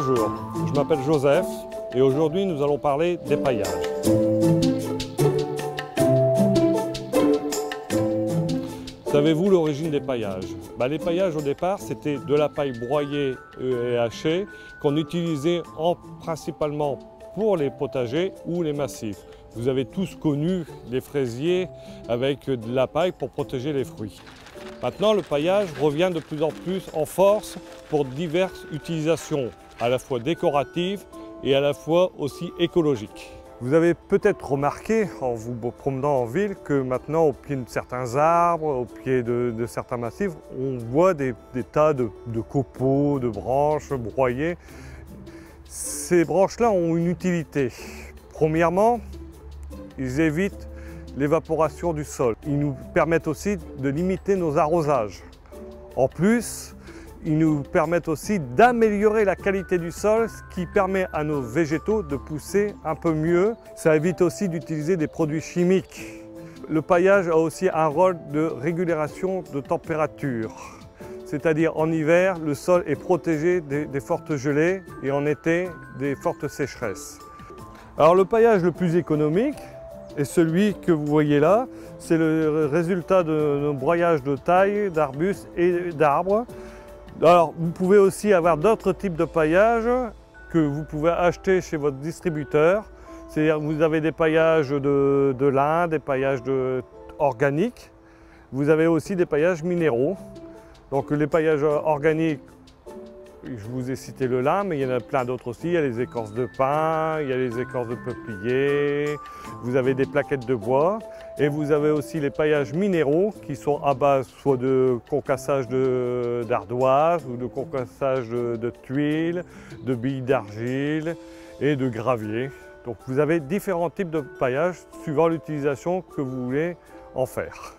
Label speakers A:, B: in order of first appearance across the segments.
A: Bonjour, je m'appelle Joseph et aujourd'hui nous allons parler d'épaillages. Savez-vous l'origine des paillages? L'épaillage au départ c'était de la paille broyée et hachée qu'on utilisait principalement pour les potagers ou les massifs. Vous avez tous connu les fraisiers avec de la paille pour protéger les fruits. Maintenant, le paillage revient de plus en plus en force pour diverses utilisations, à la fois décoratives et à la fois aussi écologiques. Vous avez peut-être remarqué en vous promenant en ville que maintenant, au pied de certains arbres, au pied de certains massifs, on voit des tas de copeaux, de branches broyées. Ces branches-là ont une utilité. Premièrement, ils évitent l'évaporation du sol. Ils nous permettent aussi de limiter nos arrosages. En plus, ils nous permettent aussi d'améliorer la qualité du sol, ce qui permet à nos végétaux de pousser un peu mieux. Ça évite aussi d'utiliser des produits chimiques. Le paillage a aussi un rôle de régulation de température. C'est-à-dire en hiver, le sol est protégé des fortes gelées et en été, des fortes sécheresses. Alors le paillage le plus économique, et celui que vous voyez là, c'est le résultat de nos broyages de taille, d'arbustes et d'arbres. Alors vous pouvez aussi avoir d'autres types de paillage que vous pouvez acheter chez votre distributeur. C'est-à-dire que vous avez des paillages de lin, des paillages organiques. Vous avez aussi des paillages minéraux. Donc les paillages organiques, je vous ai cité le lin, mais il y en a plein d'autres aussi. Il y a les écorces de pin, il y a les écorces de peuplier, vous avez des plaquettes de bois et vous avez aussi les paillages minéraux qui sont à base soit de concassage d'ardoise ou de concassage de tuiles, de billes d'argile et de gravier. Donc vous avez différents types de paillage suivant l'utilisation que vous voulez en faire.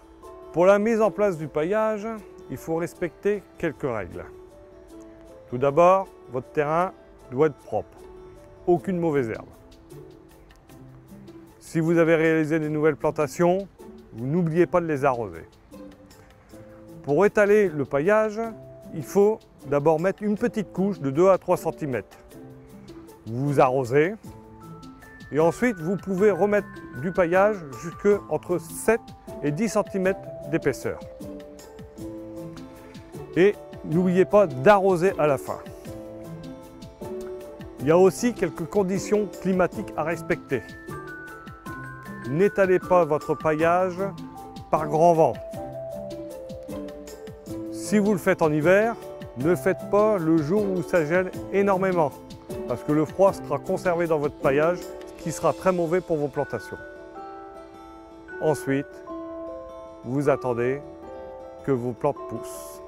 A: Pour la mise en place du paillage, il faut respecter quelques règles. Tout d'abord, votre terrain doit être propre, aucune mauvaise herbe. Si vous avez réalisé des nouvelles plantations, vous n'oubliez pas de les arroser. Pour étaler le paillage, il faut d'abord mettre une petite couche de 2 à 3 cm. Vous arrosez et ensuite vous pouvez remettre du paillage jusque entre 7 et 10 cm d'épaisseur. Et n'oubliez pas d'arroser à la fin. Il y a aussi quelques conditions climatiques à respecter. N'étalez pas votre paillage par grand vent. Si vous le faites en hiver, ne le faites pas le jour où ça gèle énormément, parce que le froid sera conservé dans votre paillage, ce qui sera très mauvais pour vos plantations. Ensuite, vous attendez que vos plantes poussent.